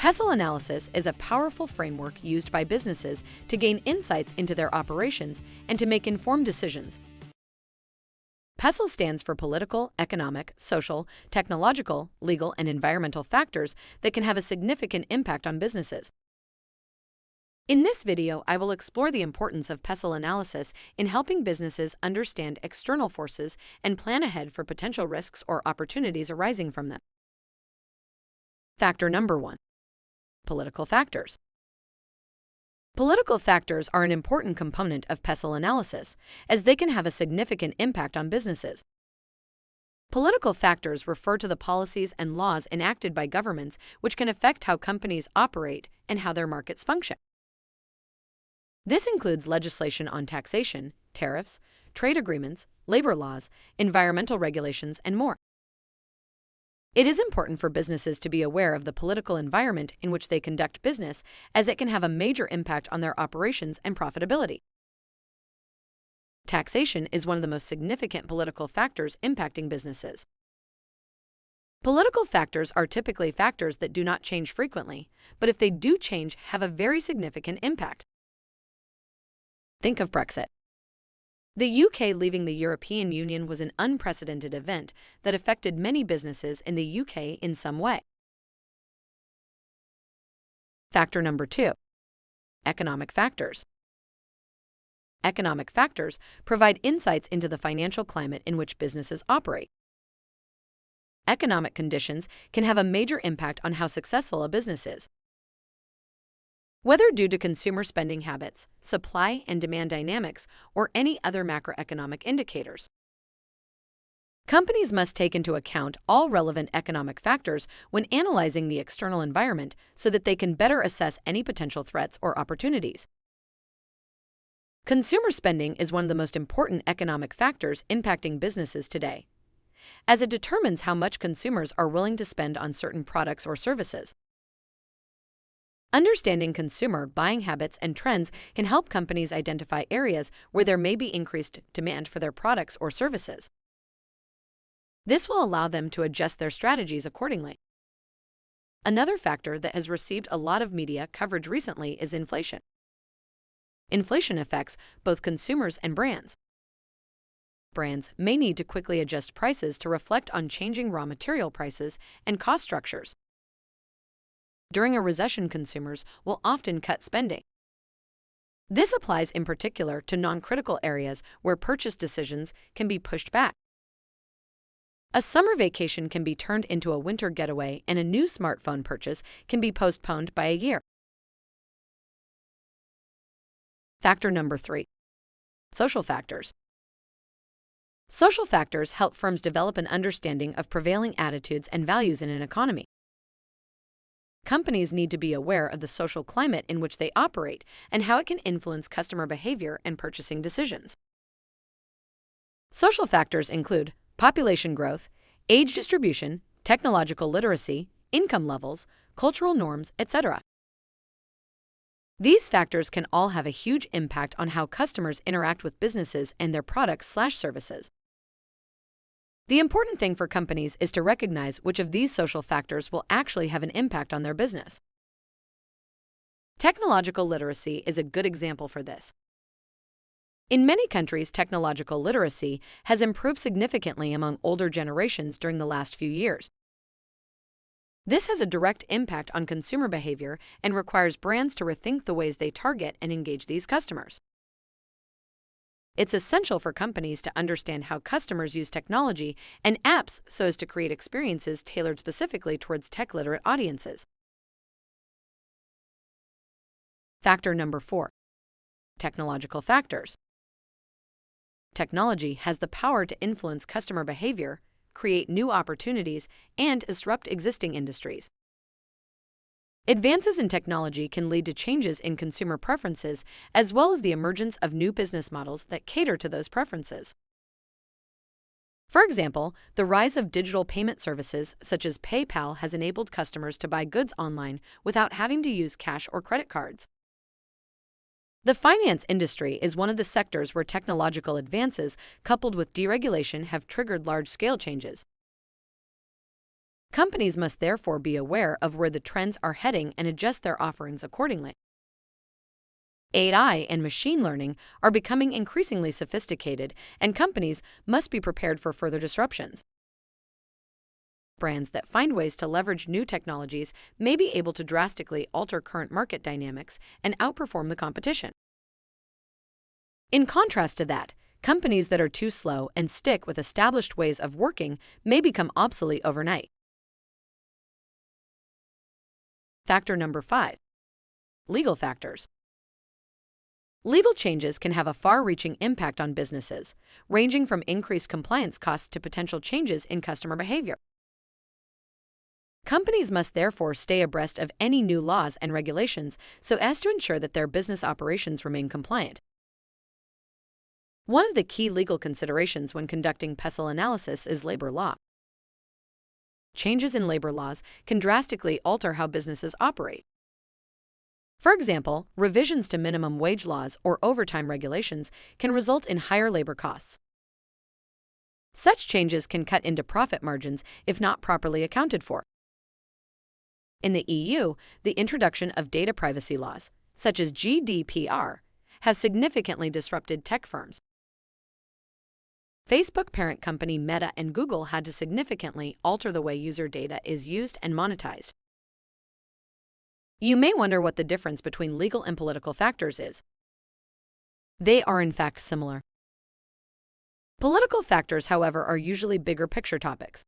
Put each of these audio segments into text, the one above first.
PESTLE Analysis is a powerful framework used by businesses to gain insights into their operations and to make informed decisions. PESTLE stands for political, economic, social, technological, legal, and environmental factors that can have a significant impact on businesses. In this video, I will explore the importance of PESTLE analysis in helping businesses understand external forces and plan ahead for potential risks or opportunities arising from them. Factor number 1. Political factors. Political factors are an important component of PESTLE analysis, as they can have a significant impact on businesses. Political factors refer to the policies and laws enacted by governments which can affect how companies operate and how their markets function. This includes legislation on taxation, tariffs, trade agreements, labor laws, environmental regulations, and more. It is important for businesses to be aware of the political environment in which they conduct business, as it can have a major impact on their operations and profitability. Taxation is one of the most significant political factors impacting businesses. Political factors are typically factors that do not change frequently, but if they do change, have a very significant impact. Think of Brexit. The UK leaving the European Union was an unprecedented event that affected many businesses in the UK in some way. Factor number 2. Economic factors. Economic factors provide insights into the financial climate in which businesses operate. Economic conditions can have a major impact on how successful a business is. Whether due to consumer spending habits, supply and demand dynamics, or any other macroeconomic indicators. Companies must take into account all relevant economic factors when analyzing the external environment so that they can better assess any potential threats or opportunities. Consumer spending is one of the most important economic factors impacting businesses today, as it determines how much consumers are willing to spend on certain products or services. Understanding consumer buying habits and trends can help companies identify areas where there may be increased demand for their products or services. This will allow them to adjust their strategies accordingly. Another factor that has received a lot of media coverage recently is inflation. Inflation affects both consumers and brands. Brands may need to quickly adjust prices to reflect on changing raw material prices and cost structures. During a recession, consumers will often cut spending. This applies in particular to non-critical areas where purchase decisions can be pushed back. A summer vacation can be turned into a winter getaway, and a new smartphone purchase can be postponed by a year. Factor number 3. Social factors. Social factors help firms develop an understanding of prevailing attitudes and values in an economy. Companies need to be aware of the social climate in which they operate and how it can influence customer behavior and purchasing decisions. Social factors include population growth, age distribution, technological literacy, income levels, cultural norms, etc. These factors can all have a huge impact on how customers interact with businesses and their products/services. The important thing for companies is to recognize which of these social factors will actually have an impact on their business. Technological literacy is a good example for this. In many countries, technological literacy has improved significantly among older generations during the last few years. This has a direct impact on consumer behavior and requires brands to rethink the ways they target and engage these customers. It's essential for companies to understand how customers use technology and apps so as to create experiences tailored specifically towards tech-literate audiences. Factor number 4. Technological factors. Technology has the power to influence customer behavior, create new opportunities, and disrupt existing industries. Advances in technology can lead to changes in consumer preferences, as well as the emergence of new business models that cater to those preferences. For example, the rise of digital payment services such as PayPal has enabled customers to buy goods online without having to use cash or credit cards. The finance industry is one of the sectors where technological advances coupled with deregulation have triggered large-scale changes. Companies must therefore be aware of where the trends are heading and adjust their offerings accordingly. AI and machine learning are becoming increasingly sophisticated, and companies must be prepared for further disruptions. Brands that find ways to leverage new technologies may be able to drastically alter current market dynamics and outperform the competition. In contrast to that, companies that are too slow and stick with established ways of working may become obsolete overnight. Factor number 5. Legal factors. Legal changes can have a far-reaching impact on businesses, ranging from increased compliance costs to potential changes in customer behavior. Companies must therefore stay abreast of any new laws and regulations so as to ensure that their business operations remain compliant. One of the key legal considerations when conducting PESTLE analysis is labor law. Changes in labor laws can drastically alter how businesses operate. For example, revisions to minimum wage laws or overtime regulations can result in higher labor costs. Such changes can cut into profit margins if not properly accounted for. In the EU, the introduction of data privacy laws, such as GDPR, has significantly disrupted tech firms. Facebook parent company Meta and Google had to significantly alter the way user data is used and monetized. You may wonder what the difference between legal and political factors is. They are in fact similar. Political factors, however, are usually bigger picture topics.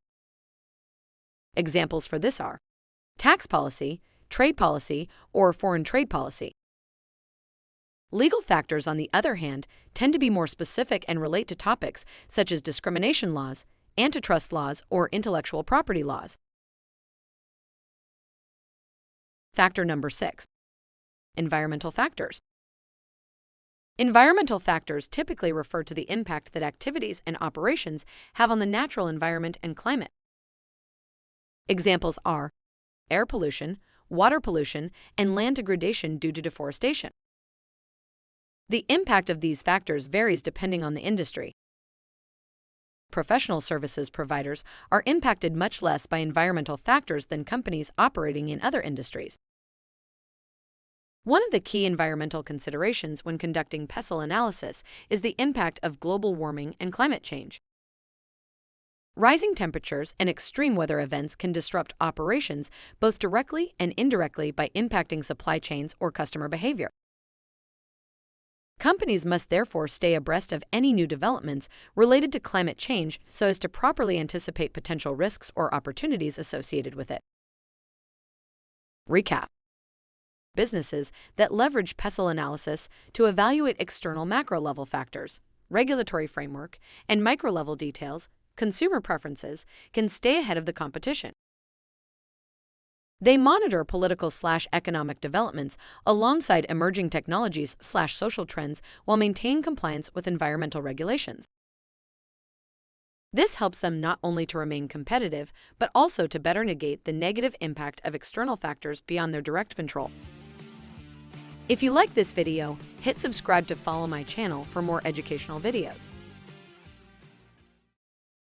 Examples for this are tax policy, trade policy, or foreign trade policy. Legal factors, on the other hand, tend to be more specific and relate to topics such as discrimination laws, antitrust laws, or intellectual property laws. Factor number 6. Environmental factors. Environmental factors typically refer to the impact that activities and operations have on the natural environment and climate. Examples are air pollution, water pollution, and land degradation due to deforestation. The impact of these factors varies depending on the industry. Professional services providers are impacted much less by environmental factors than companies operating in other industries. One of the key environmental considerations when conducting PESTLE analysis is the impact of global warming and climate change. Rising temperatures and extreme weather events can disrupt operations both directly and indirectly by impacting supply chains or customer behavior. Companies must therefore stay abreast of any new developments related to climate change so as to properly anticipate potential risks or opportunities associated with it. Recap. Businesses that leverage PESTLE analysis to evaluate external macro-level factors, regulatory framework, and micro-level details, consumer preferences, can stay ahead of the competition. They monitor political/economic developments alongside emerging technologies/social trends while maintaining compliance with environmental regulations. This helps them not only to remain competitive, but also to better negate the negative impact of external factors beyond their direct control. If you like this video, hit subscribe to follow my channel for more educational videos.